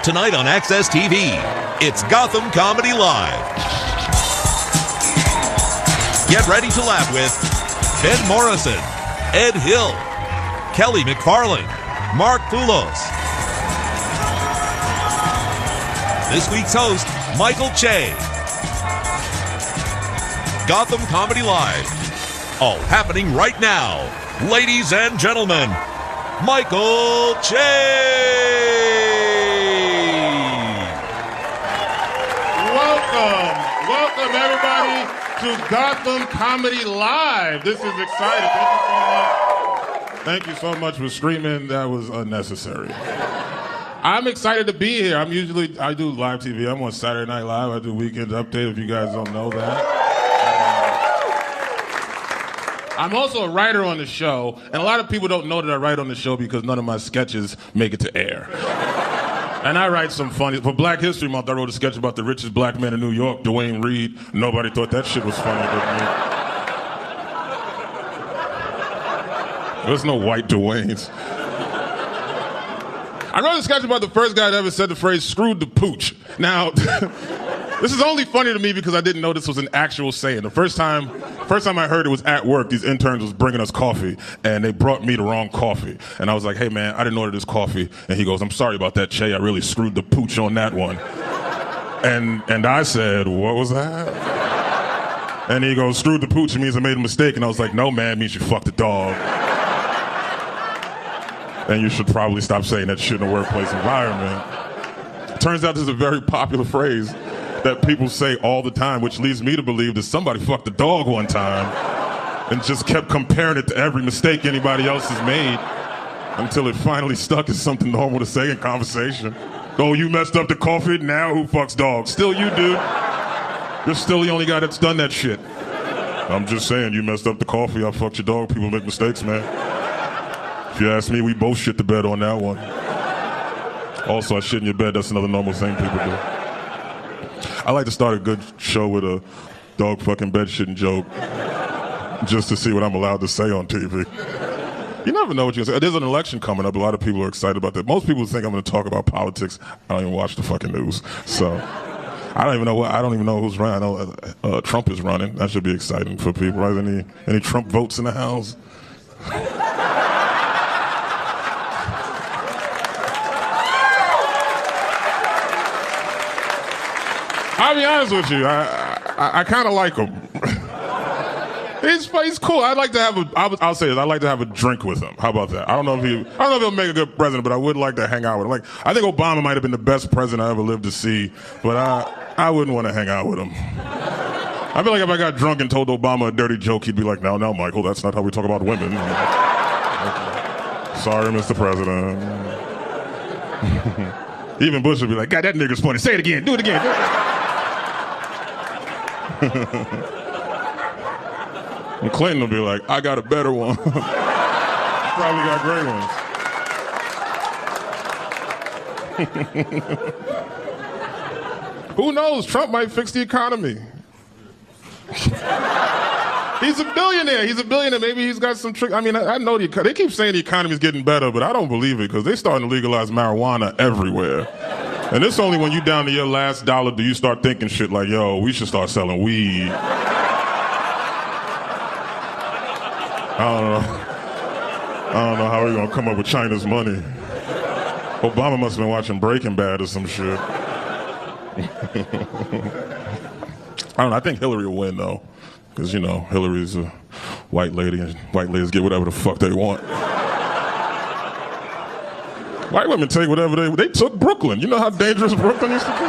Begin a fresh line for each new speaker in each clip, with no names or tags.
Tonight on Access TV, it's Gotham Comedy Live. Get ready to laugh with Ben Morrison, Ed Hill, Kelly MacFarland, Mark Poolos. This week's host, Michael Che. Gotham Comedy Live. All happening right now. Ladies and gentlemen, Michael Che.
Welcome everybody to Gotham Comedy Live. This is exciting. Thank you so much for streaming. That was unnecessary. I'm excited to be here. I do live TV. I'm on Saturday Night Live. I do Weekend Update, if you guys don't know that. I'm also a writer on the show, and a lot of people don't know that I write on the show because none of my sketches make it to air. And I write some funny. For Black History Month, I wrote a sketch about the richest black man in New York, Dwayne Reed. Nobody thought that shit was funny but me. There's no white Dwaynes. I wrote a sketch about the first guy that ever said the phrase, screwed the pooch. Now, this is only funny to me because I didn't know this was an actual saying. The first time I heard it was at work. These interns was bringing us coffee, and they brought me the wrong coffee. And I was like, hey, man, I didn't order this coffee. And he goes, I'm sorry about that, Che. I really screwed the pooch on that one. And I said, what was that? And he goes, screwed the pooch means I made a mistake. And I was like, no, man, it means you fucked the dog. And you should probably stop saying that shit in a workplace environment. Turns out this is a very popular phrase that people say all the time, which leads me to believe that somebody fucked a dog one time and just kept comparing it to every mistake anybody else has made until it finally stuck as something normal to say in conversation. Oh, you messed up the coffee? Now who fucks dogs? Still you, dude. You're still the only guy that's done that shit. I'm just saying, you messed up the coffee, I fucked your dog. People make mistakes, man. If you ask me, we both shit the bed on that one. Also, I shit in your bed, that's another normal thing people do. I like to start a good show with a dog fucking bed shitting joke just to see what I'm allowed to say on TV. You never know what you're gonna say. There's an election coming up. A lot of people are excited about that. Most people think I'm gonna talk about politics. I don't even watch the fucking news. So I don't even know who's running. I know Trump is running. That should be exciting for people, right? Any Trump votes in the House? I'll be honest with you, I kind of like him. He's cool. I'd like to have I'll say this, I'd like to have a drink with him. How about that? I don't know if he'll make a good president, but I would like to hang out with him. Like, I think Obama might have been the best president I ever lived to see, but I wouldn't want to hang out with him. I feel like if I got drunk and told Obama a dirty joke, he'd be like, no, Michael, that's not how we talk about women. Sorry, Mr. President. Even Bush would be like, God, that nigga's funny. Say it again. Do it again. And Clinton will be like, I got a better one. Probably got great ones. Who knows? Trump might fix the economy. He's a billionaire. Maybe he's got some trick. I mean, I know they keep saying the economy's getting better, but I don't believe it because they're starting to legalize marijuana everywhere. And it's only when you down to your last dollar do you start thinking shit like, yo, we should start selling weed. I don't know how we're gonna come up with China's money. Obama must have been watching Breaking Bad or some shit. I don't know, I think Hillary will win though. Because, you know, Hillary's a white lady and white ladies get whatever the fuck they want. White women take whatever they took Brooklyn. You know how dangerous Brooklyn used to be?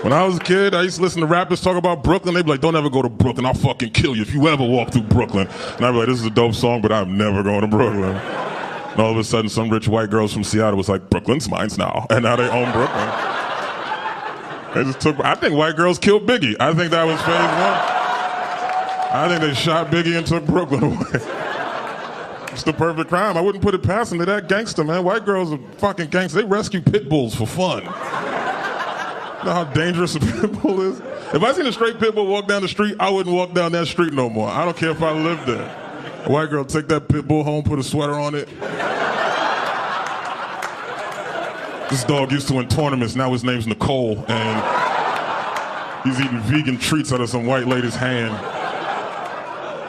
When I was a kid, I used to listen to rappers talk about Brooklyn. They'd be like, don't ever go to Brooklyn. I'll fucking kill you if you ever walk through Brooklyn. And I'd be like, this is a dope song, but I'm never going to Brooklyn. And all of a sudden, some rich white girls from Seattle was like, Brooklyn's mine now. And now they own Brooklyn. I think white girls killed Biggie. I think that was phase one. I think they shot Biggie and took Brooklyn away. It's the perfect crime. I wouldn't put it past them. They're that gangster, man. White girls are fucking gangsters. They rescue pit bulls for fun. You know how dangerous a pit bull is? If I seen a straight pit bull walk down the street, I wouldn't walk down that street no more. I don't care if I lived there. A white girl take that pit bull home, put a sweater on it. This dog used to win tournaments. Now his name's Nicole, and he's eating vegan treats out of some white lady's hand.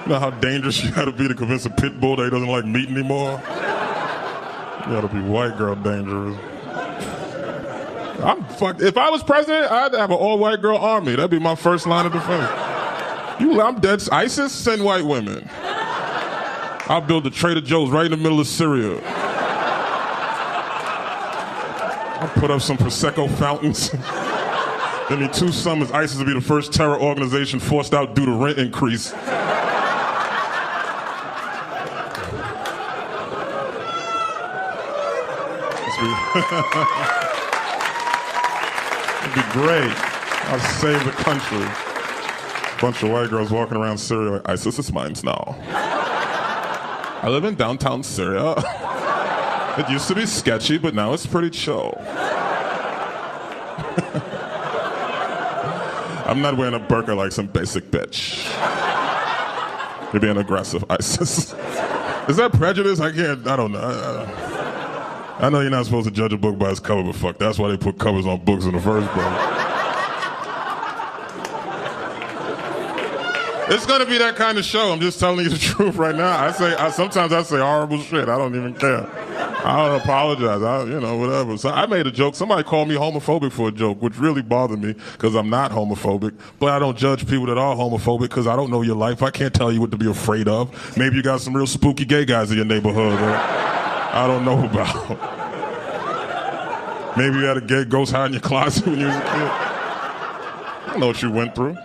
You know how dangerous you gotta be to convince a pit bull that he doesn't like meat anymore? You gotta be white girl dangerous. I'm fucked. If I was president, I'd have an all-white girl army. That'd be my first line of defense. I'm dead. ISIS, send white women. I'll build a Trader Joe's right in the middle of Syria. I'll put up some Prosecco fountains. Then in 2 summers, ISIS will be the first terror organization forced out due to rent increase. It'd be great. I'll save the country. Bunch of white girls walking around Syria like, ISIS is mine now. I live in downtown Syria. It used to be sketchy, but now it's pretty chill. I'm not wearing a burqa like some basic bitch. You're being aggressive, ISIS. Is that prejudice? I don't know. I know you're not supposed to judge a book by its cover, but fuck, that's why they put covers on books in the first place. It's gonna be that kind of show. I'm just telling you the truth right now. Sometimes I say horrible shit. I don't even care. I don't apologize. Whatever. So I made a joke. Somebody called me homophobic for a joke, which really bothered me because I'm not homophobic. But I don't judge people that are homophobic because I don't know your life. I can't tell you what to be afraid of. Maybe you got some real spooky gay guys in your neighborhood that I don't know about. Maybe you had a gay ghost hide in your closet when you was a kid. I don't know what you went through.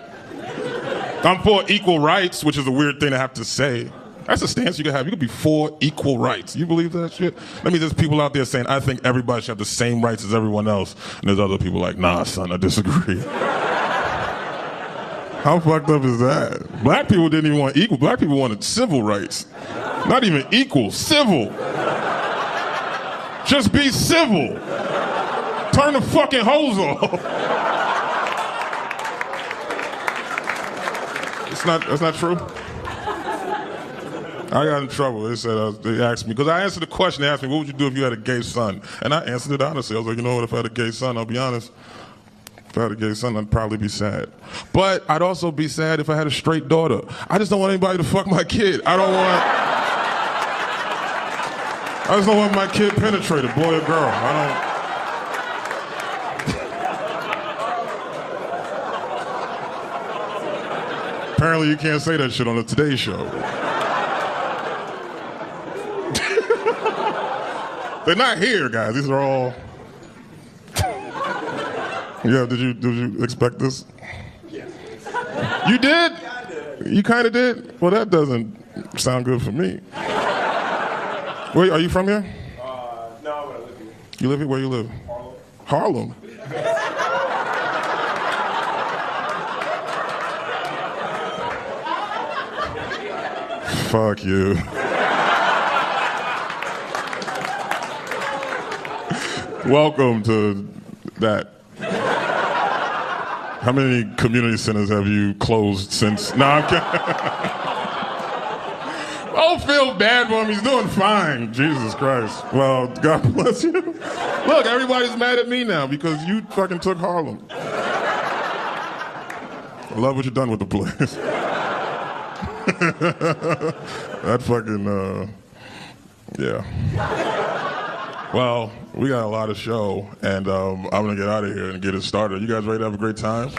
I'm for equal rights, which is a weird thing to have to say. That's a stance you can have. You can be for equal rights. You believe that shit? That means there's people out there saying, I think everybody should have the same rights as everyone else. And there's other people like, nah, son, I disagree. How fucked up is that? Black people didn't even want equal. Black people wanted civil rights. Not even equal, civil. Just be civil. Turn the fucking hose off. That's not true. I got in trouble. They asked me, because I answered the question. They asked me, what would you do if you had a gay son? And I answered it honestly. I was like, you know what, if I had a gay son, I'll be honest. If I had a gay son, I'd probably be sad. But I'd also be sad if I had a straight daughter. I just don't want anybody to fuck my kid. I just don't want my kid penetrated, boy or girl. Apparently you can't say that shit on the Today Show. They're not here, guys. These are all... Yeah, did you expect this? Yeah. You did? Yeah, I did. You kind of did? Well, that doesn't sound good for me. Wait, are you from here?
No, I live here.
You live here? Where you live?
Harlem.
Harlem? Fuck you. Welcome to that. How many community centers have you closed since? No, I'm kidding. Don't feel bad for him. He's doing fine. Jesus Christ. Well, God bless you. Look, everybody's mad at me now because you fucking took Harlem. I love what you've done with the place. That fucking, yeah. Well, we got a lot of show, and I'm gonna get out of here and get it started. You guys ready to have a great time? Well,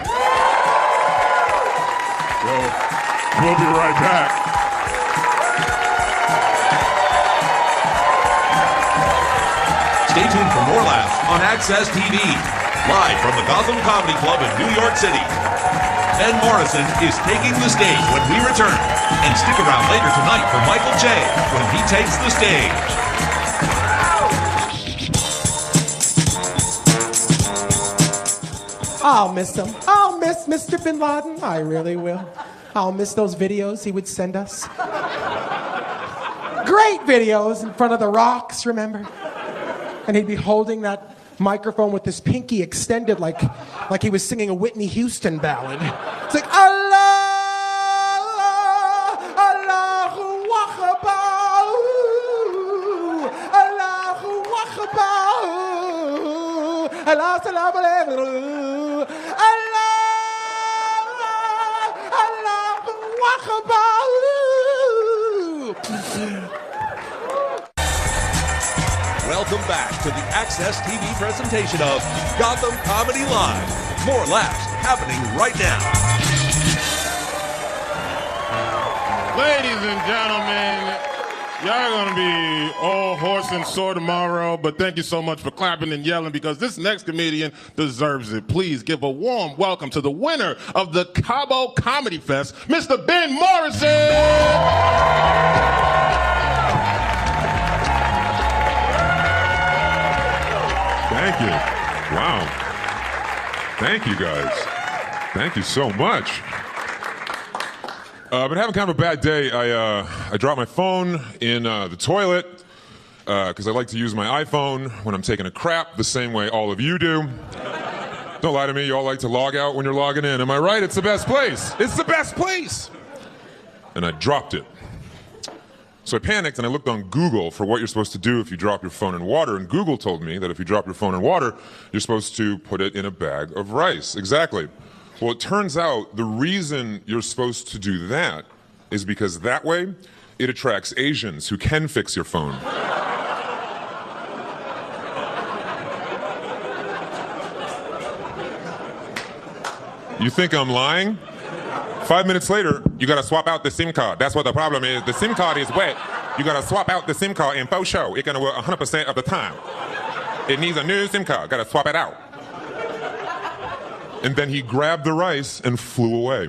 we'll be right back.
Stay tuned for more laughs on Access TV. Live from the Gotham Comedy Club in New York City. Ben Morrison is taking the stage when we return. And stick around later tonight for Michael J. when he takes the stage.
I'll miss him. I'll miss Mr. Bin Laden. I really will. I'll miss those videos he would send us. Great videos in front of the rocks, remember? And he'd be holding that microphone with his pinky extended like he was singing a Whitney Houston ballad. It's like, Allah, Allahu Akbar, Allahu Akbar. Allah, salam alaikum.
Welcome back to the Access TV presentation of Gotham Comedy Live. More laughs happening right now.
Ladies and gentlemen, y'all are going to be all horse and sore tomorrow, but thank you so much for clapping and yelling because this next comedian deserves it. Please give a warm welcome to the winner of the Cabo Comedy Fest, Mr. Ben Morrison!
Thank you. Wow. Thank you, guys. Thank you so much. I've been having kind of a bad day. I dropped my phone in the toilet because I like to use my iPhone when I'm taking a crap the same way all of you do. Don't lie to me. You all like to log out when you're logging in. Am I right? It's the best place. It's the best place. And I dropped it. So I panicked and I looked on Google for what you're supposed to do if you drop your phone in water, and Google told me that if you drop your phone in water, you're supposed to put it in a bag of rice. Exactly. Well, it turns out the reason you're supposed to do that is because that way it attracts Asians who can fix your phone. You think I'm lying? 5 minutes later, you gotta swap out the SIM card. That's what the problem is. The SIM card is wet. You gotta swap out the SIM card and for sure, it's gonna work 100% of the time. It needs a new SIM card. Gotta swap it out. And then he grabbed the rice and flew away.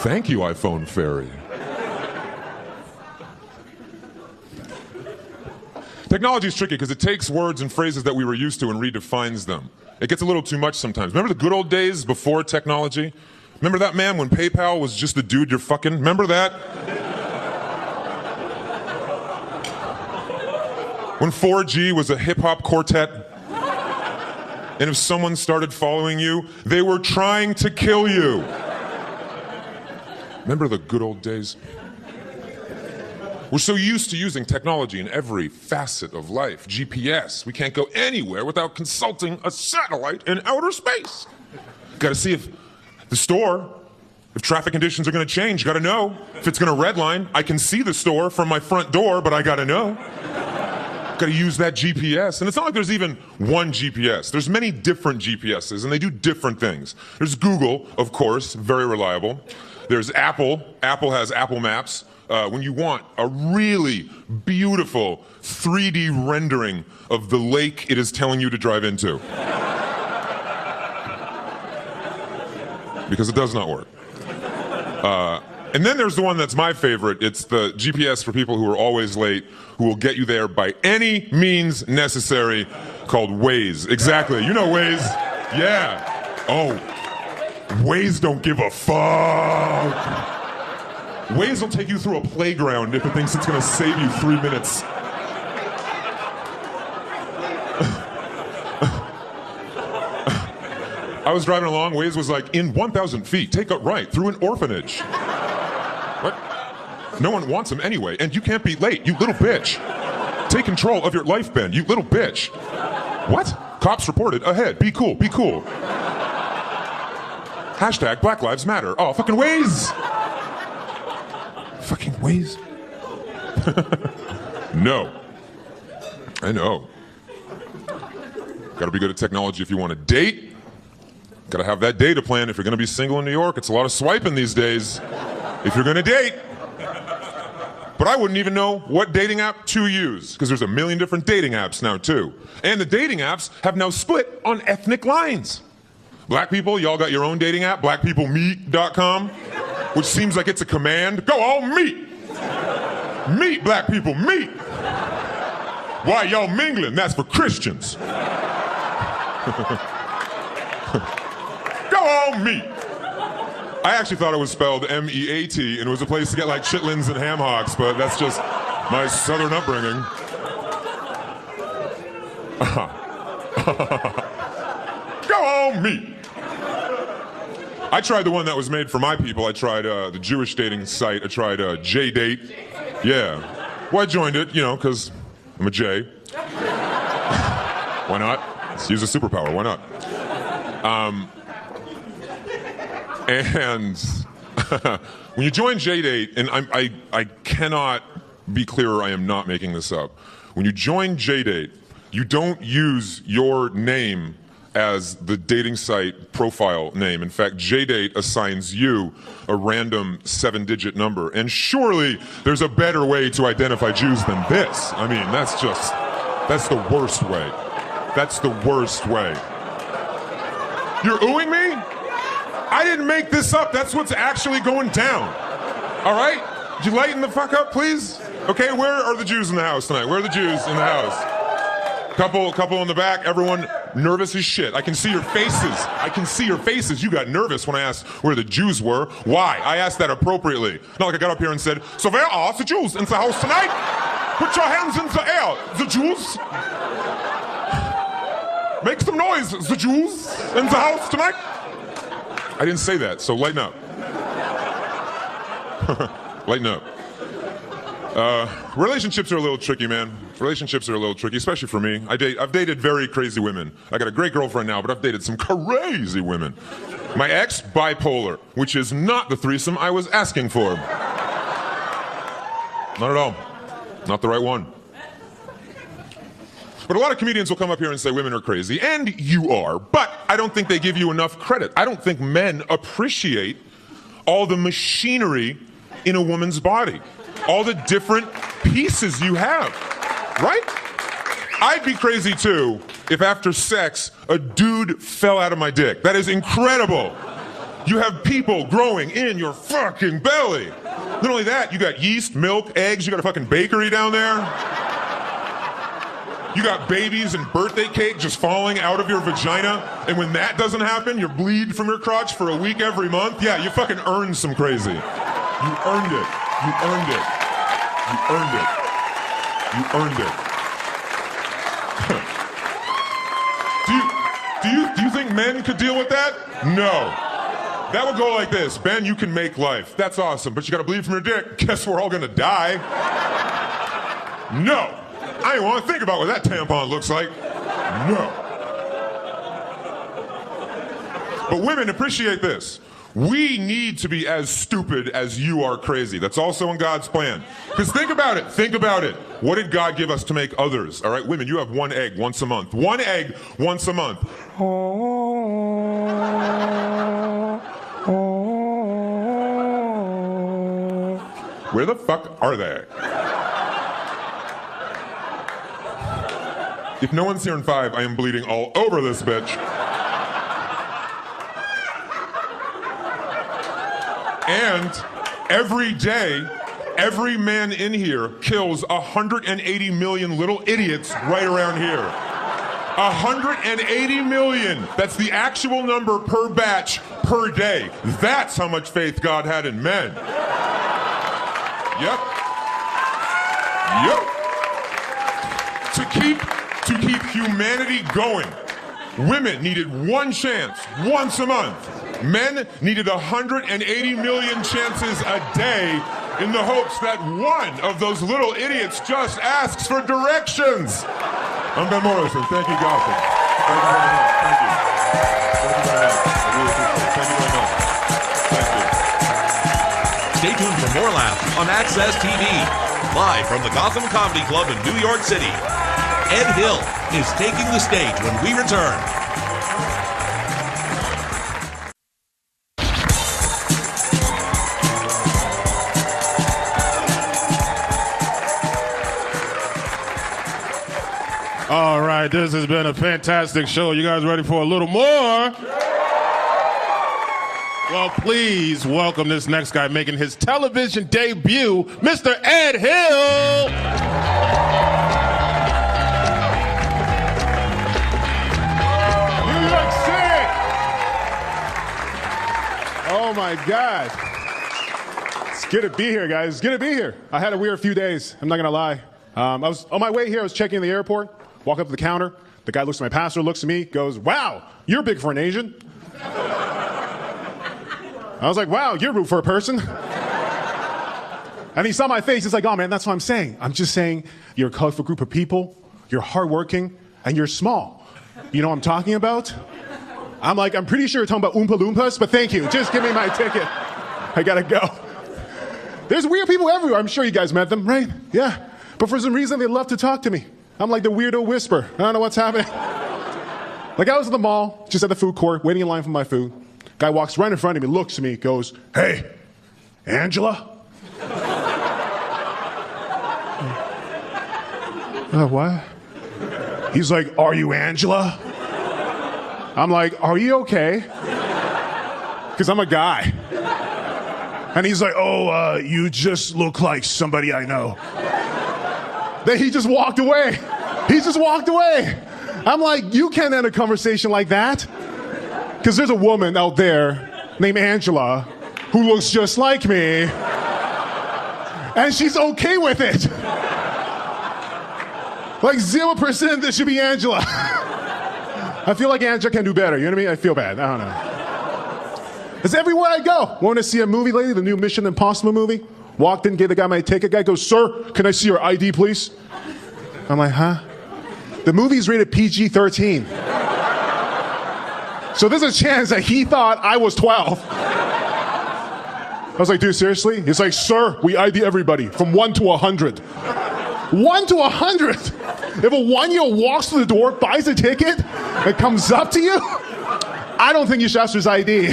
Thank you, iPhone Fairy. Technology is tricky because it takes words and phrases that we were used to and redefines them. It gets a little too much sometimes. Remember the good old days before technology? Remember that, man, when PayPal was just the dude you're fucking? Remember that? When 4G was a hip-hop quartet? And if someone started following you, they were trying to kill you. Remember the good old days? We're so used to using technology in every facet of life. GPS, we can't go anywhere without consulting a satellite in outer space. Gotta see if the store, if traffic conditions are gonna change, gotta know. If it's gonna redline, I can see the store from my front door, but I gotta know. Gotta use that GPS. And it's not like there's even one GPS. There's many different GPSs, and they do different things. There's Google, of course, very reliable. There's Apple. Apple has Apple Maps. When you want a really beautiful 3D rendering of the lake it is telling you to drive into. Because it does not work. And then there's the one that's my favorite. It's the GPS for people who are always late, who will get you there by any means necessary, called Waze. Exactly. You know Waze. Yeah. Oh, Waze don't give a fuck. Waze will take you through a playground if it thinks it's going to save you 3 minutes. I was driving along, Waze was like, in 1,000 feet, take a right through an orphanage. What? No one wants them anyway, and you can't be late, you little bitch. Take control of your life, Ben, you little bitch. What? Cops reported, ahead, be cool, be cool. Hashtag Black Lives Matter. Oh, fucking Waze! Fucking Waze. No. I know. Gotta be good at technology if you want to date. Gotta have that data plan if you're gonna be single in New York. It's a lot of swiping these days if you're gonna date. But I wouldn't even know what dating app to use, because there's a million different dating apps now too. And the dating apps have now split on ethnic lines. Black people, y'all got your own dating app, blackpeoplemeet.com, which seems like it's a command. Go on, meet. Meet, black people, meet. Why y'all mingling? That's for Christians. Go on, meet. I actually thought it was spelled M-E-A-T, and it was a place to get like chitlins and ham hocks, but that's just my southern upbringing. Go on, meet. I tried the one that was made for my people. I tried the Jewish dating site. I tried J-Date. Yeah. Well, I joined it, you know, because I'm a J. Why not? Let's use a superpower. Why not? And when you join JDate, and I cannot be clearer, I am not making this up. When you join JDate, you don't use your name as the dating site profile name. In fact, JDate assigns you a random 7-digit number. And surely there's a better way to identify Jews than this. I mean, that's the worst way. That's the worst way. You're oohing me? I didn't make this up. That's what's actually going down. All right? Could you lighten the fuck up, please? Okay, where are the Jews in the house tonight? Where are the Jews in the house? Couple in the back, everyone nervous as shit. I can see your faces. I can see your faces. You got nervous when I asked where the Jews were. Why? I asked that appropriately. Not like I got up here and said, so where are the Jews in the house tonight? Put your hands in the air, the Jews. Make some noise, the Jews in the house tonight. I didn't say that, so lighten up. Lighten up. Relationships are a little tricky, man. Relationships are a little tricky, especially for me. I've dated very crazy women. I got a great girlfriend now, but I've dated some crazy women. My ex, bipolar, which is not the threesome I was asking for. Not at all. Not the right one. But a lot of comedians will come up here and say women are crazy, and you are, but I don't think they give you enough credit. I don't think men appreciate all the machinery in a woman's body, all the different pieces you have, right? I'd be crazy too if after sex a dude fell out of my dick. That is incredible. You have people growing in your fucking belly. Not only that, you got yeast, milk, eggs, you got a fucking bakery down there. You got babies and birthday cake just falling out of your vagina, and when that doesn't happen, you bleed from your crotch for a week every month. Yeah, you fucking earned some crazy. You earned it. You earned it. You earned it. You earned it. Do you think men could deal with that? No. That would go like this. Ben, you can make life. That's awesome, but you gotta bleed from your dick. Guess we're all gonna die. No. I don't want to think about what that tampon looks like. No. But women appreciate this. We need to be as stupid as you are crazy. That's also in God's plan. Because think about it. Think about it. What did God give us to make others? All right, women, you have one egg once a month. One egg once a month. Where the fuck are they? If no one's here in 5, I am bleeding all over this bitch. And every day, every man in here kills 180 million little idiots right around here. 180 million. That's the actual number per batch per day. That's how much faith God had in men. Yep. To keep humanity going, women needed one chance once a month. Men needed 180 million chances a day in the hopes that one of those little idiots just asks for directions. I'm Ben Morrison. Thank you, Gotham. Thank you very much. Thank you. Thank you very much. I really appreciate it. Thank you very much. Thank you.
Stay tuned for more laughs on Access TV. Live from the Gotham Comedy Club in New York City, Ed Hill is taking the stage when we return.
All right, this has been a fantastic show. You guys ready for a little more? Well, please welcome this next guy making his television debut, Mr. Ed Hill.
New York City. Oh my God. It's good to be here, guys. It's good to be here. I had a weird few days. I'm not going to lie. I was on my way here. I was checking in the airport. Walk up to the counter. The guy looks at my passport, looks at me, goes, "Wow, you're big for an Asian." I was like, "Wow, you're rude for a person." And he saw my face. He's like, "Oh man, that's what I'm saying. I'm just saying you're a colorful group of people. You're hardworking. and you're small. You know what I'm talking about? I'm like, I'm pretty sure you're talking about Oompa Loompas, but thank you. Just give me my ticket. I gotta go. There's weird people everywhere. I'm sure you guys met them, right? Yeah. But for some reason, they love to talk to me. I'm like the weirdo whisper. I don't know what's happening. Like I was at the mall, just at the food court, waiting in line for my food. Guy walks right in front of me, looks at me, goes, "Hey, Angela?" What? He's like, "Are you Angela?" I'm like, "Are you okay?" Because I'm a guy. And he's like, "Oh, you just look like somebody I know." Then he just walked away. He just walked away. I'm like, you can't end a conversation like that. Because there's a woman out there named Angela who looks just like me. And she's okay with it. Like 0% this should be Angela. I feel like Angela can do better. You know what I mean? I feel bad. I don't know. It's everywhere I go. Want to see a movie lately? The new Mission Impossible movie? Walked in, gave the guy my ticket. Guy goes, "Sir, can I see your ID, please?" I'm like, huh? The movie's rated PG-13. So there's a chance that he thought I was 12. I was like, "Dude, seriously?" He's like, "Sir, we ID everybody from 1 to 100. 1 to 100? If a 1-year-old walks through the door, buys a ticket, and comes up to you, I don't think you should ask for his ID.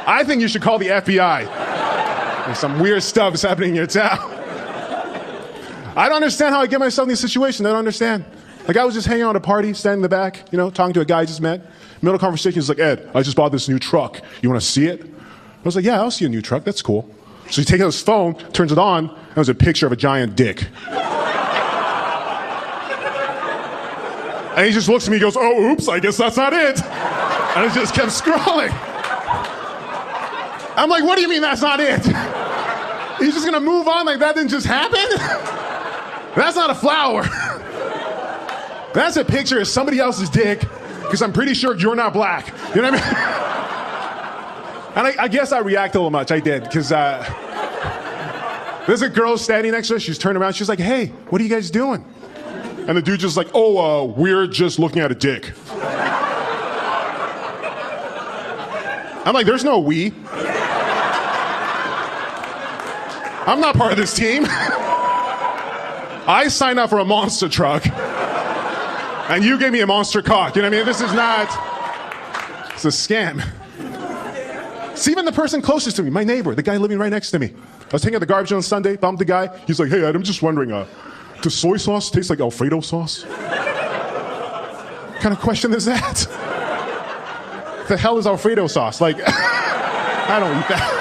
I think you should call the FBI. There's some weird stuff is happening in your town." I don't understand how I get myself in these situations. I don't understand. Like I was just hanging out at a party, standing in the back, talking to a guy I just met. Middle of conversation, he's like, "Ed, I just bought this new truck. You want to see it?" I was like, "Yeah, I'll see a new truck. That's cool." So he takes out his phone, turns it on, and it was a picture of a giant dick. And he just looks at me and goes, "Oh, oops, I guess that's not it." And I just kept scrolling. I'm like, "What do you mean that's not it? He's just gonna move on like that didn't just happen?" That's not a flower. That's a picture of somebody else's dick, because I'm pretty sure you're not black. You know what I mean? And I guess I reacted a little much. I did, because there's a girl standing next to her. She's turned around. She's like, "Hey, what are you guys doing?" And the dude's just like, "Oh, we're just looking at a dick." I'm like, "There's no we. I'm not part of this team. I signed up for a monster truck, and you gave me a monster cock." You know what I mean? This is not... It's a scam. It's even the person closest to me, my neighbor, the guy living right next to me. I was taking out the garbage on Sunday, bumped the guy. He's like, "Hey, Ed, I'm just wondering, does soy sauce taste like Alfredo sauce?" What kind of question is that? The hell is Alfredo sauce? Like, I don't eat that.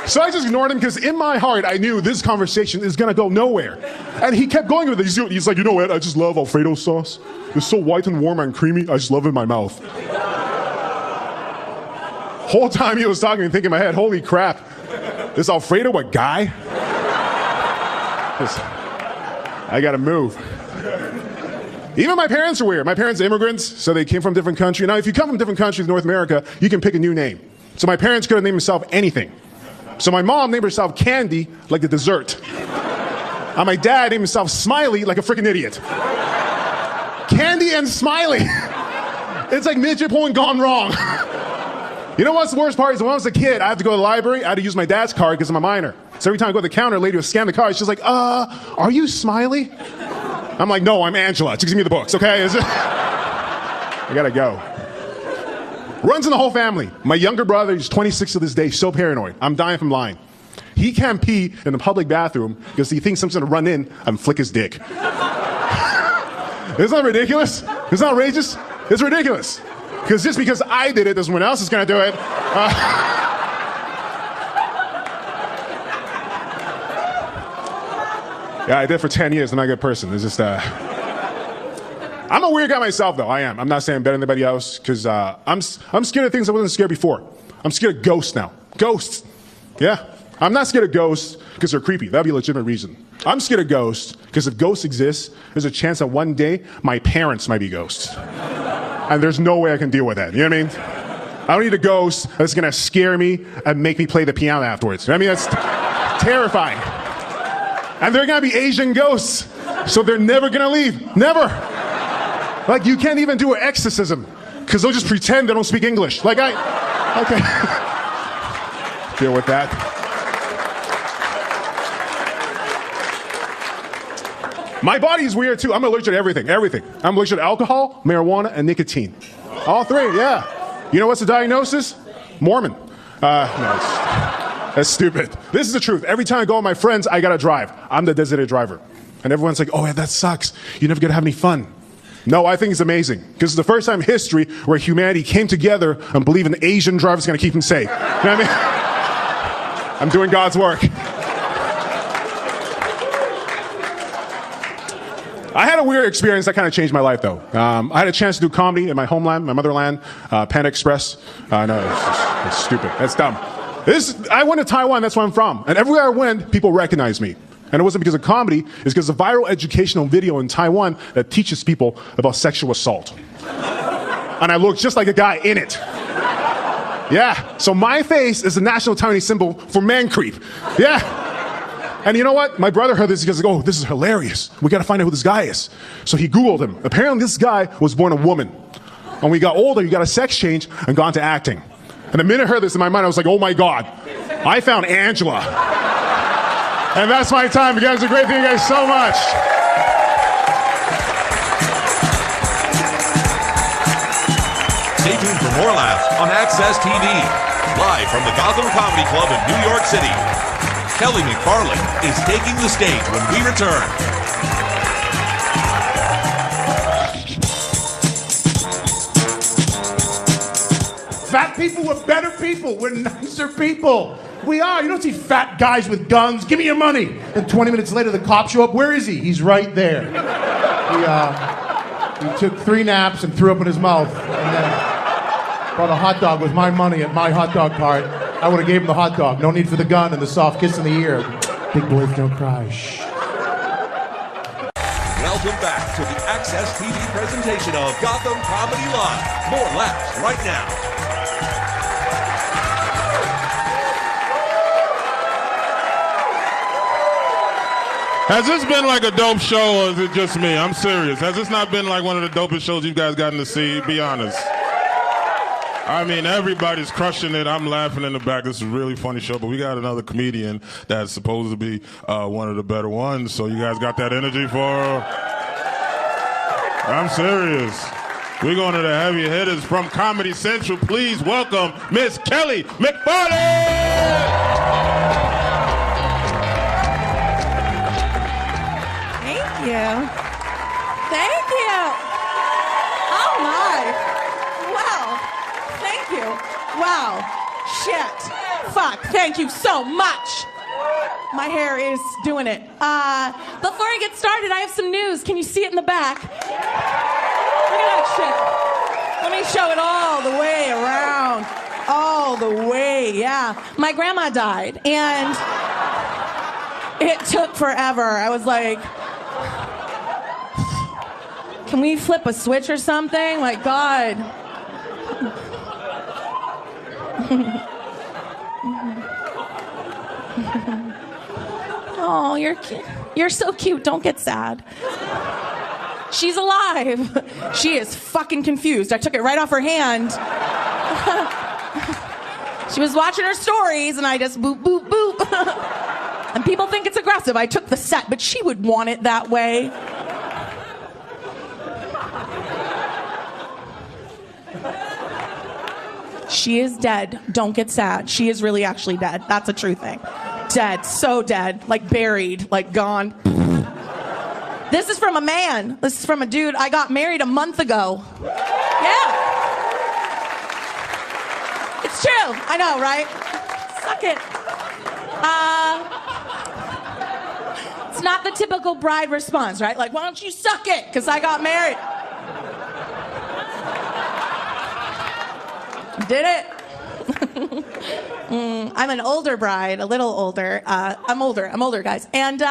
So I just ignored him, because in my heart, I knew this conversation is going to go nowhere. And he kept going with it. He's like, "You know what? I just love Alfredo sauce. It's so white and warm and creamy. I just love it in my mouth." Whole time he was talking and thinking in my head, holy crap, is Alfredo a guy? I got to move. Even my parents are weird. My parents are immigrants, so they came from a different country. Now, if you come from different countries in North America, you can pick a new name. So my parents could have named themselves anything. So my mom named herself Candy, like the dessert. And my dad named himself Smiley, like a freaking idiot. Candy and Smiley. It's like midget porn gone wrong. You know what's the worst part is when I was a kid, I had to go to the library, I had to use my dad's card because I'm a minor. So every time I go to the counter, a lady would scan the card. She's like, "Are you Smiley?" I'm like, "No, I'm Angela. Just give me the books, okay?" I gotta go. Runs in the whole family. My younger brother, he's 26 to this day, so paranoid. I'm dying from lying. He can't pee in the public bathroom because he thinks someone's gonna run in and flick his dick. Isn't that ridiculous? It's not outrageous? It's ridiculous. Because just because I did it, doesn't someone else is gonna do it. Yeah, I did for 10 years. I'm not a good person. It's just, I'm a weird guy myself, though. I am. I'm not saying better than anybody else, because I'm scared of things I wasn't scared before. I'm scared of ghosts now. Ghosts. Yeah. I'm not scared of ghosts because they're creepy. That'd be a legitimate reason. I'm scared of ghosts because if ghosts exist, there's a chance that one day my parents might be ghosts. And there's no way I can deal with that. You know what I mean? I don't need a ghost that's going to scare me and make me play the piano afterwards. I mean, that's terrifying. And they're gonna be Asian ghosts. So they're never gonna leave. Never. Like, you can't even do an exorcism, because they'll just pretend they don't speak English. Like, okay. Deal with that. My body's weird too. I'm allergic to everything. I'm allergic to alcohol, marijuana, and nicotine. All three, yeah. You know what's the diagnosis? Mormon. That's stupid. This is the truth. Every time I go with my friends, I gotta drive. I'm the designated driver. And everyone's like, oh, yeah, that sucks. You never get to have any fun. No, I think it's amazing. Because it's the first time in history where humanity came together and believed an Asian driver's gonna keep him safe. You know what I mean? I'm doing God's work. I had a weird experience that kind of changed my life, though. I had a chance to do comedy in my homeland, my motherland, Panda Express. No, it's stupid. That's dumb. I went to Taiwan, that's where I'm from. And everywhere I went, people recognized me. And it wasn't because of comedy, it's because of a viral educational video in Taiwan that teaches people about sexual assault. And I look just like a guy in it. Yeah, so my face is the national Taiwanese symbol for man creep. Yeah. And you know what? My brother heard this, he goes, oh, this is hilarious. We gotta find out who this guy is. So he Googled him. Apparently this guy was born a woman. And when he got older, he got a sex change and got into acting. And the minute I heard this in my mind, I was like, oh my God, I found Angela. And that's my time. You guys are great. Thank you guys so much.
Stay tuned for more laughs on Access TV. Live from the Gotham Comedy Club in New York City. Kelly MacFarland is taking the stage when we return.
Fat people were better people. We're nicer people. We are. You don't see fat guys with guns. Give me your money. And 20 minutes later, the cops show up. Where is he? He's right there. He took 3 naps and threw up in his mouth. And then bought a hot dog with my money at my hot dog cart. I would have gave him the hot dog. No need for the gun and the soft kiss in the ear. Big boys don't cry. Shh.
Welcome back to the Access TV presentation of Gotham Comedy Live. More laughs right now.
Has this been like a dope show, or is it just me? I'm serious. Has this not been like one of the dopest shows you guys gotten to see? Be honest. I mean, everybody's crushing it. I'm laughing in the back. This is a really funny show, but we got another comedian that's supposed to be one of the better ones. So you guys got that energy for her? I'm serious. We're going to the heavy hitters from Comedy Central. Please welcome Miss Kelly MacFarland!
Thank you. Oh my. Wow. Thank you. Wow. Shit. Fuck. Thank you so much. My hair is doing it. Before I get started, I have some news. Can you see it in the back? Look at that shit. Let me show it all the way around. All the way, yeah. My grandma died, and it took forever. I was like, can we flip a switch or something? Like, God. Oh, you're so cute. Don't get sad. She's alive. She is fucking confused. I took it right off her hand. She was watching her stories, and I just boop, boop, boop. And people think it's aggressive. I took the set, but she would want it that way. She is dead. Don't get sad. She is really actually dead. That's a true thing. Dead. So dead. Like buried. Like gone. This is from a man. This is from a dude. I got married a month ago. Yeah. It's true. I know, right? Suck it. It's not the typical bride response, right? Like, why don't you suck it? Because I got married. Did it. I'm an older bride, a little older. I'm older, guys. And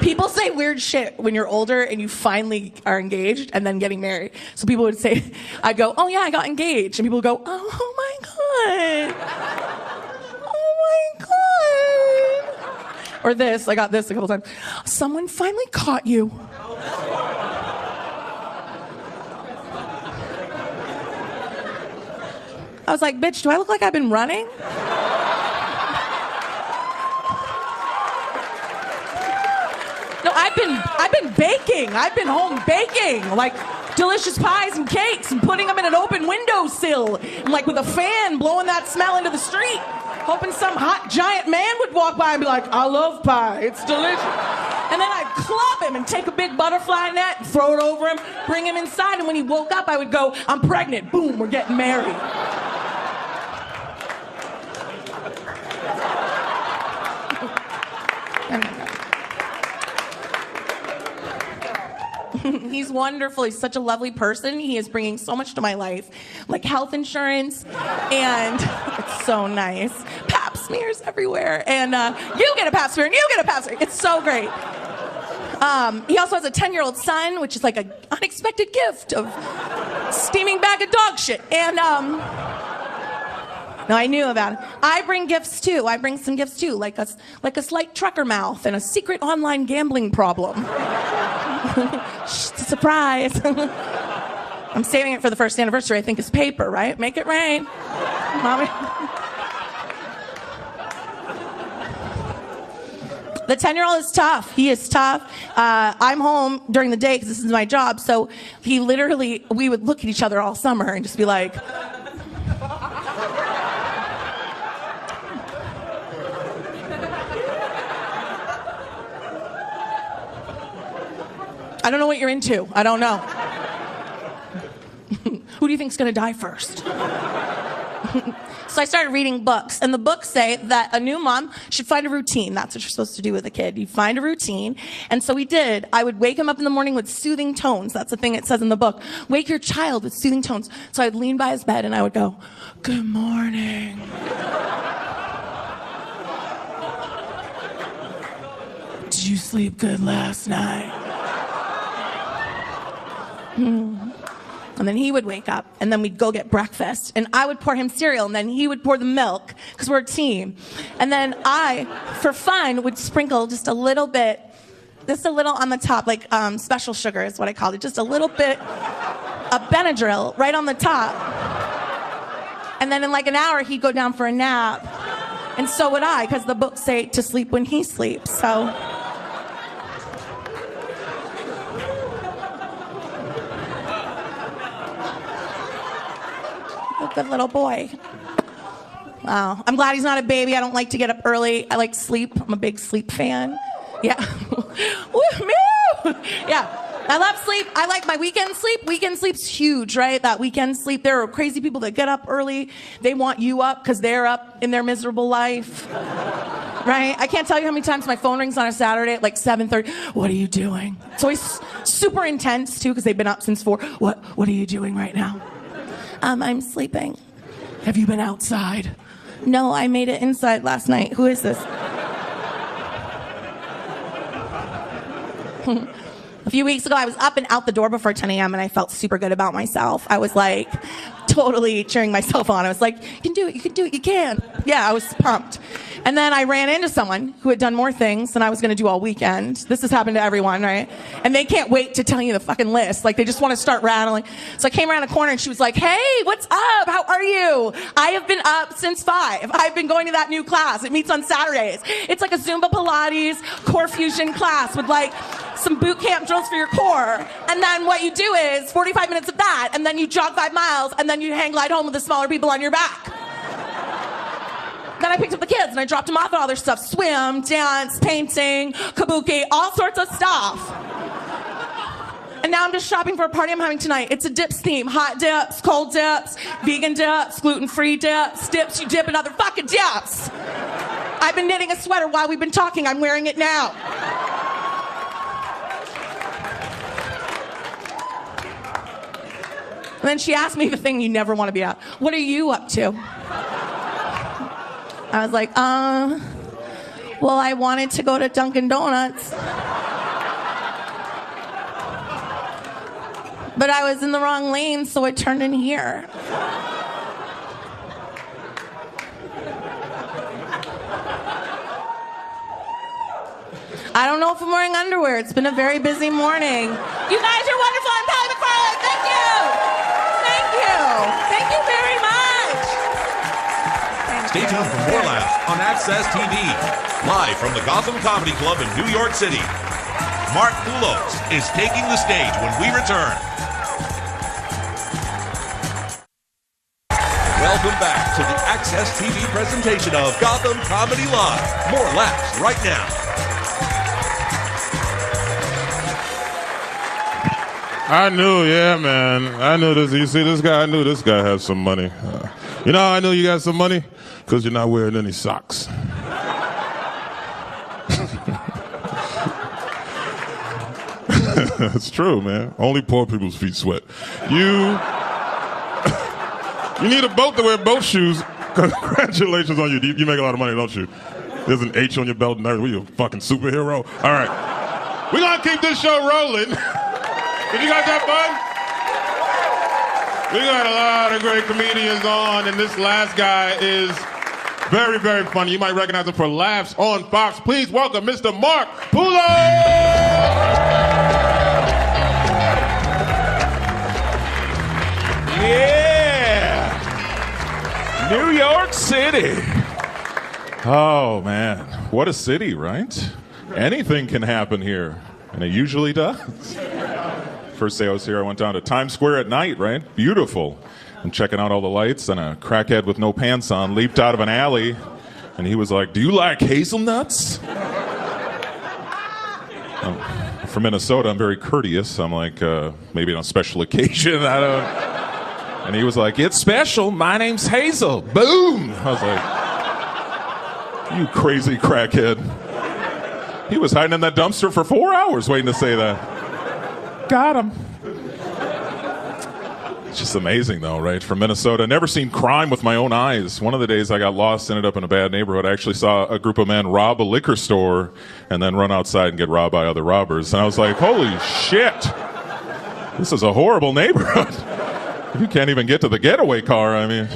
people say weird shit when you're older and you finally are engaged and then getting married. So people would say, I'd go, oh yeah, I got engaged. And people would go, oh my God. Oh my God. Or this, I got this a couple times. Someone finally caught you. I was like, bitch, do I look like I've been running? No, I've been baking. I've been home baking. Like delicious pies and cakes and putting them in an open windowsill and like with a fan blowing that smell into the street. Hoping some hot giant man would walk by and be like, I love pie. It's delicious. And then I'd club him and take a big butterfly net and throw it over him, bring him inside, and when he woke up, I would go, I'm pregnant. Boom, we're getting married. He's wonderful. He's such a lovely person. He is bringing so much to my life, like health insurance, and it's so nice. Pap smears everywhere, and you get a pap smear, and you get a pap smear. It's so great. He also has a 10-year-old son, which is like an unexpected gift of steaming bag of dog shit. And no, I knew about it. I bring gifts too. I bring some gifts too, like a slight trucker mouth and a secret online gambling problem. Shh, it's a surprise. I'm saving it for the first anniversary. I think it's paper, right? Make it rain, mommy. The 10-year-old is tough. He is tough. I'm home during the day because this is my job. So we would look at each other all summer and just be like, I don't know what you're into. I don't know. Who do you think's gonna die first? So I started reading books, and the books say that a new mom should find a routine. That's what you're supposed to do with a kid. You find a routine, and so we did. I would wake him up in the morning with soothing tones. That's the thing it says in the book. Wake your child with soothing tones. So I'd lean by his bed, and I would go, good morning. Did you sleep good last night? And then he would wake up, and then we'd go get breakfast, and I would pour him cereal, and then he would pour the milk, because we're a team. And then I, for fun, would sprinkle just a little on the top, like special sugar is what I called it, just a little bit of Benadryl right on the top. And then in like an hour, he'd go down for a nap. And so would I, because the books say to sleep when he sleeps, so... Good little boy. Wow. I'm glad he's not a baby. I don't like to get up early. I like sleep. I'm a big sleep fan. Yeah. Yeah. I love sleep. I like my weekend sleep. Weekend sleep's huge, right? That weekend sleep. There are crazy people that get up early. They want you up because they're up in their miserable life. Right? I can't tell you how many times my phone rings on a Saturday at like 7:30. What are you doing? It's always super intense too because they've been up since 4. What are you doing right now? I'm sleeping. Have you been outside? No, I made it inside last night. Who is this? A few weeks ago, I was up and out the door before 10 a.m. and I felt super good about myself. I was like totally cheering myself on. I was like, you can do it, you can do it, you can. Yeah, I was pumped. And then I ran into someone who had done more things than I was going to do all weekend. This has happened to everyone, right? And they can't wait to tell you the fucking list. Like, they just want to start rattling. So I came around the corner and she was like, hey, what's up? How are you? I have been up since 5. I've been going to that new class. It meets on Saturdays. It's like a Zumba Pilates core fusion class with like some boot camp drills for your core. And then what you do is 45 minutes of that, and then you jog 5 miles, and then you hang glide home with the smaller people on your back. Then I picked up the kids and I dropped them off at all their stuff. Swim, dance, painting, kabuki, all sorts of stuff. And now I'm just shopping for a party I'm having tonight. It's a dips theme. Hot dips, cold dips, vegan dips, gluten-free dips, dips you dip in other fucking dips. I've been knitting a sweater while we've been talking. I'm wearing it now. And then she asked me the thing you never want to be at. What are you up to? I was like, well, I wanted to go to Dunkin' Donuts. But I was in the wrong lane, so I turned in here. I don't know if I'm wearing underwear. It's been a very busy morning. You guys are wonderful. I'm Kelly MacFarland. Thank you. Thank you. Thank you very much.
Stay tuned for more laughs on Access TV. Live from the Gotham Comedy Club in New York City. Mark Poolos is taking the stage when we return. Welcome back to the Access TV presentation of Gotham Comedy Live. More laughs right now.
I knew, yeah, man. I knew this. You see this guy? I knew this guy had some money. You know how I knew you got some money? Because you're not wearing any socks. It's true, man. Only poor people's feet sweat. You need a boat to wear both shoes. Congratulations on you. You make a lot of money, don't you? There's an H on your belt and everything. You a fucking superhero. All right. We're going to keep this show rolling. Did you guys have fun? We got a lot of great comedians on, and this last guy is very, very funny. You might recognize him for Laughs on Fox. Please welcome Mr. Mark Poolos!
Yeah! New York City. Oh, man. What a city, right? Anything can happen here, and it usually does. First day I was here, I went down to Times Square at night, right? Beautiful. I'm checking out all the lights, and a crackhead with no pants on leaped out of an alley, and he was like, "Do you like hazelnuts?" From Minnesota, I'm very courteous. I'm like, maybe on a special occasion, I don't... And he was like, "It's special. My name's Hazel." Boom! I was like, "You crazy crackhead." He was hiding in that dumpster for 4 hours waiting to say that. Got him. It's just amazing, though, right? From Minnesota. Never seen crime with my own eyes. One of the days I got lost, ended up in a bad neighborhood. I actually saw a group of men rob a liquor store and then run outside and get robbed by other robbers. And I was like, holy shit. This is a horrible neighborhood. You can't even get to the getaway car, I mean.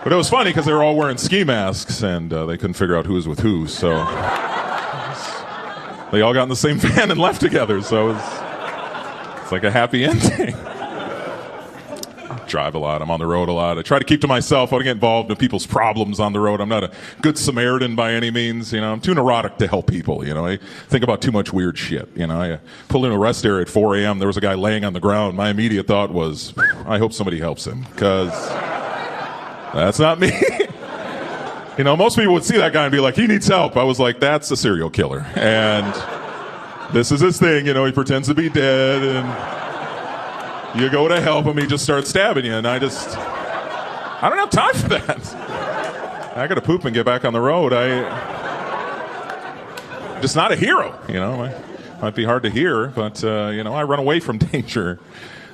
But it was funny because they were all wearing ski masks and they couldn't figure out who was with who, so... They all got in the same van and left together, so it's like a happy ending. I drive a lot. I'm on the road a lot. I try to keep to myself. I don't get involved in people's problems on the road. I'm not a good Samaritan by any means. You know, I'm too neurotic to help people. You know, I think about too much weird shit. You know, I pulled in a rest area at 4 a.m. There was a guy laying on the ground. My immediate thought was, I hope somebody helps him, because that's not me. You know, most people would see that guy and be like, he needs help. I was like, that's a serial killer. And this is his thing, you know, he pretends to be dead and you go to help him, he just starts stabbing you. And I don't have time for that. I gotta poop and get back on the road. I'm just not a hero, you know. Might be hard to hear, but, you know, I run away from danger.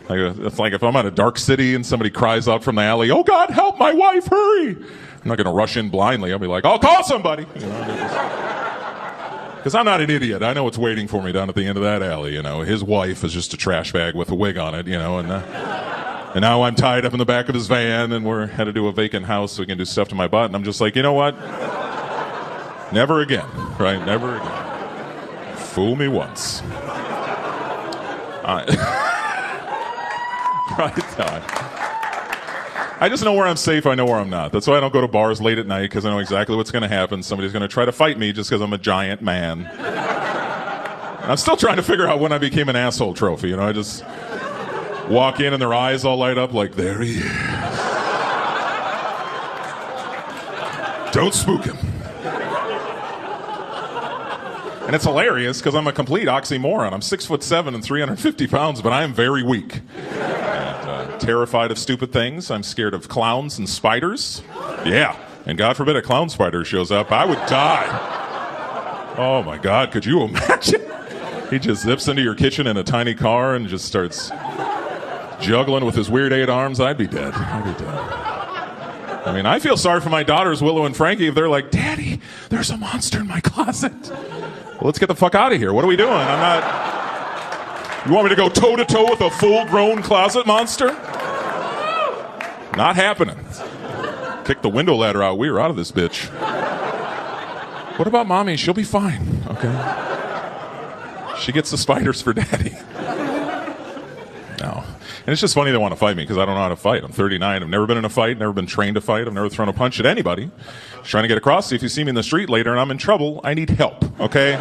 It's like if I'm at a dark city and somebody cries out from the alley, "Oh God, help my wife, hurry!" I'm not going to rush in blindly. I'll be like, "I'll call somebody." You know, because I'm not an idiot. I know what's waiting for me down at the end of that alley. You know, his wife is just a trash bag with a wig on it. You know, and now I'm tied up in the back of his van, and we're headed to a vacant house so we can do stuff to my butt. And I'm just like, you know what? Never again, right? Never again. Fool me once. Right. I just know where I'm safe. I know where I'm not. That's why I don't go to bars late at night, because I know exactly what's going to happen. Somebody's going to try to fight me just because I'm a giant man. And I'm still trying to figure out when I became an asshole trophy. You know, I just walk in and their eyes all light up like, there he is. Don't spook him. And it's hilarious because I'm a complete oxymoron. I'm 6'7" and 350 pounds, but I am very weak. And terrified of stupid things. I'm scared of clowns and spiders. Yeah. And God forbid a clown spider shows up, I would die. Oh my God, could you imagine? He just zips into your kitchen in a tiny car and just starts juggling with his weird 8 arms. I'd be dead. I mean, I feel sorry for my daughters, Willow and Frankie, if they're like, "Daddy, there's a monster in my closet." Well, let's get the fuck out of here. What are we doing? You want me to go toe-to-toe with a full-grown closet monster? Not happening. Kick the window ladder out. We were out of this bitch. What about mommy? She'll be fine, okay? She gets the spiders for daddy. No. And it's just funny they want to fight me because I don't know how to fight. I'm 39. I've never been in a fight, never been trained to fight. I've never thrown a punch at anybody. Just trying to get across. See, if you see me in the street later and I'm in trouble, I need help, okay?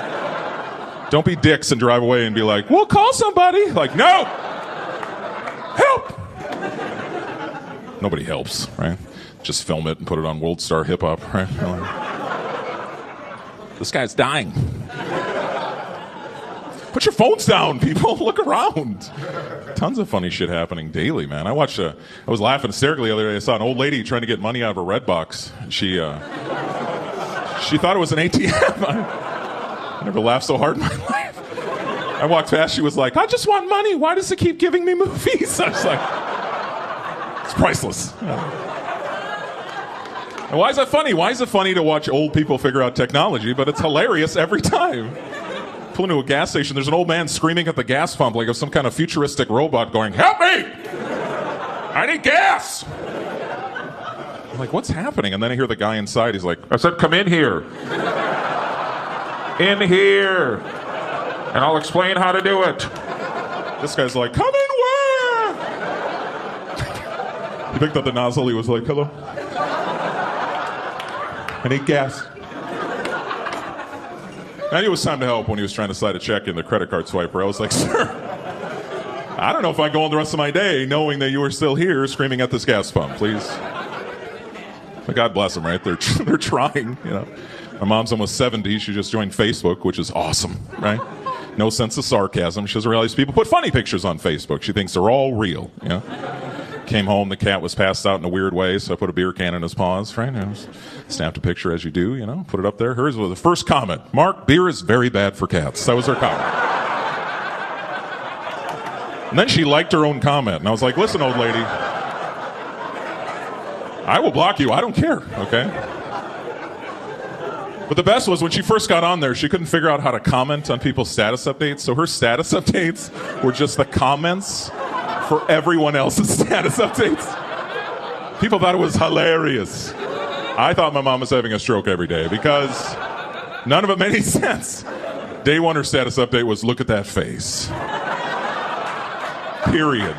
Don't be dicks and drive away and be like, we'll call somebody. Like, no! Help! Nobody helps, right? Just film it and put it on World Star Hip Hop, right? This guy's dying. Put your phones down, people. Look around. Tons of funny shit happening daily, man. I was laughing hysterically the other day. I saw an old lady trying to get money out of a Redbox. She thought it was an ATM. I never laughed so hard in my life. I walked past. She was like, I just want money. Why does it keep giving me movies? I was like, it's priceless. And why is that funny? Why is it funny to watch old people figure out technology, but it's hilarious every time? Pull into a gas station, there's an old man screaming at the gas pump like of some kind of futuristic robot going, help me! I need gas! I'm like, what's happening? And then I hear the guy inside, he's like, I said, come in here. In here. And I'll explain how to do it. This guy's like, come in where? He picked up the nozzle, he was like, hello? I need gas. I knew it was time to help when he was trying to slide a check in the credit card swiper. I was like, sir, I don't know if I go on the rest of my day knowing that you are still here screaming at this gas pump, please. But God bless them, right? They're trying, you know. My mom's almost 70. She just joined Facebook, which is awesome, right? No sense of sarcasm. She doesn't realize people put funny pictures on Facebook. She thinks they're all real, you know. Came home, the cat was passed out in a weird way, so I put a beer can in his paws, right? Snapped a picture as you do, you know, put it up there. Hers was the first comment. Mark, beer is very bad for cats. That was her comment. And then she liked her own comment, and I was like, listen, old lady, I will block you. I don't care, okay? But the best was when she first got on there, she couldn't figure out how to comment on people's status updates, so her status updates were just the comments for everyone else's status updates. People thought it was hilarious. I thought my mom was having a stroke every day because none of it made any sense. Day one, her status update was, look at that face. Period.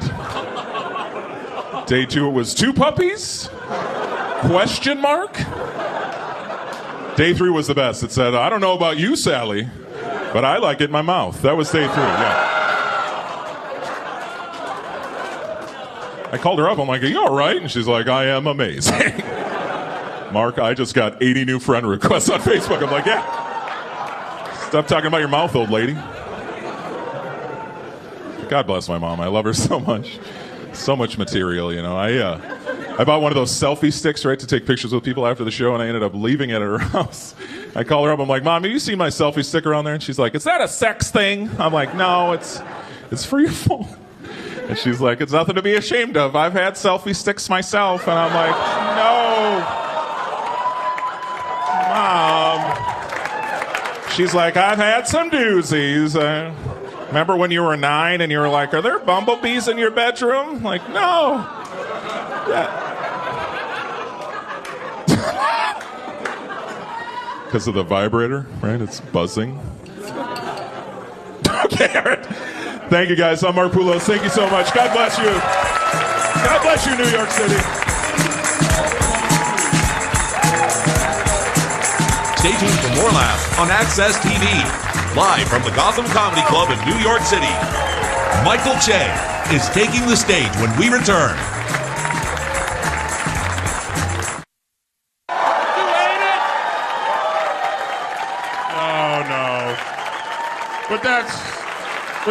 Day two, it was 2 puppies? Question mark? Day 3 was the best. It said, I don't know about you, Sally, but I like it in my mouth. That was day 3, yeah. I called her up. I'm like, are you all right? And she's like, I am amazing. Mark, I just got 80 new friend requests on Facebook. I'm like, yeah. Stop talking about your mouth, old lady. God bless my mom. I love her so much. So much material, you know. I bought one of those selfie sticks, right, to take pictures with people after the show, and I ended up leaving it at her house. I call her up. I'm like, Mom, have you seen my selfie stick around there? And she's like, is that a sex thing? I'm like, no, it's for your phone. And she's like, it's nothing to be ashamed of. I've had selfie sticks myself. And I'm like, no, Mom. She's like, I've had some doozies. Remember when you were 9 and you were like, are there bumblebees in your bedroom? I'm like, no. Because of the vibrator, right? It's buzzing. Okay, all right. Thank you, guys. I'm Mark Poolos. Thank you so much. God bless you. God bless you, New York City.
Stay tuned for more laughs on Access TV. Live from the Gotham Comedy Club in New York City, Michael Che is taking the stage when we return.
Oh, no. But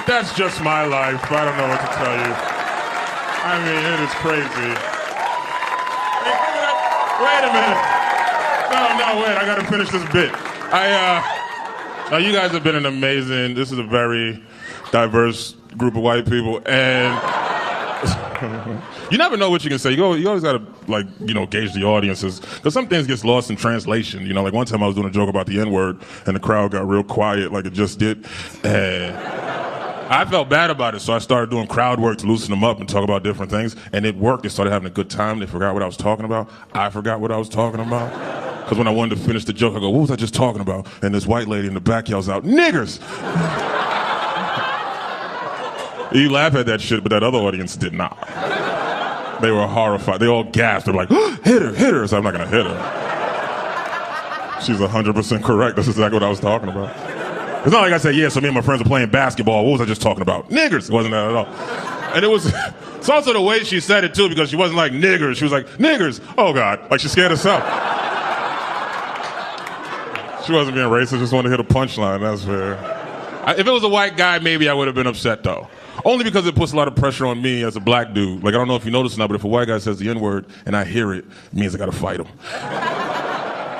that's just my life. I don't know what to tell you. I mean, it is crazy. Hey, wait a minute. No, wait. I got to finish this bit. You guys have been an amazing, this is a very diverse group of white people, and you never know what you can say. You always got to, gauge the audiences, because some things gets lost in translation. You know, like one time I was doing a joke about the N-word, and the crowd got real quiet like it just did, and I felt bad about it, so I started doing crowd work to loosen them up and talk about different things, and it worked. They started having a good time. They forgot what I was talking about. I forgot what I was talking about.
Because when I wanted to finish the joke, I go, what was I just talking about? And this white lady in the back yells out, niggers! You laugh at that shit, but that other audience did not. They were horrified. They all gasped. They're like, hit her. So I'm not going to hit her. She's 100% correct. That's exactly what I was talking about. It's not like I said, yeah, so me and my friends are playing basketball. What was I just talking about? Niggers. It wasn't that at all. And it's also the way she said it, too, because she wasn't like niggers. She was like, niggers. Oh, God. Like she scared herself. She wasn't being racist. Just wanted to hit a punchline. That's fair. If it was a white guy, maybe I would have been upset, though. Only because it puts a lot of pressure on me as a black dude. Like, I don't know if you notice or not, but if a white guy says the N-word and I hear it, it means I got to fight him.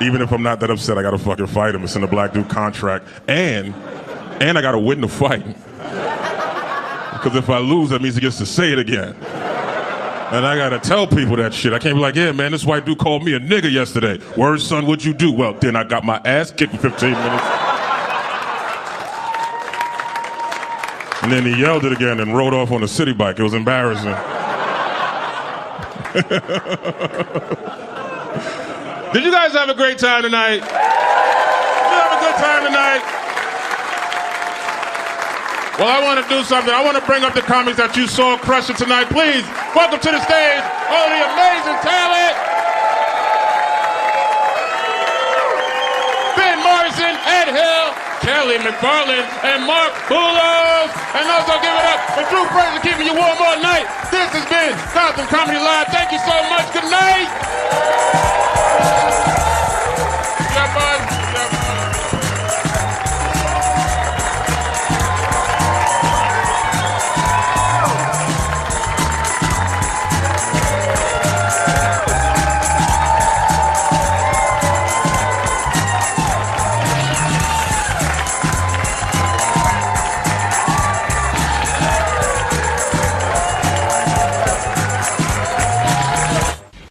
Even if I'm not that upset, I got to fucking fight him. It's in the black dude contract. And I got to win the fight. Because if I lose, that means he gets to say it again. And I got to tell people that shit. I can't be like, yeah, man, this white dude called me a nigga yesterday. Word, son, what'd you do? Well, then I got my ass kicked for 15 minutes. And then he yelled it again and rode off on a city bike. It was embarrassing. Did you guys have a great time tonight? Did you have a good time tonight? Well, I want to do something. I want to bring up the comics that you saw crushing tonight. Please, welcome to the stage, all the amazing talent. Ben Morrison, Ed Hill, Kelly MacFarland, and Mark Poolos. And also give it up for Drew Fraser keeping you warm all night. This has been Gotham Comedy Live. Thank you so much. Good night.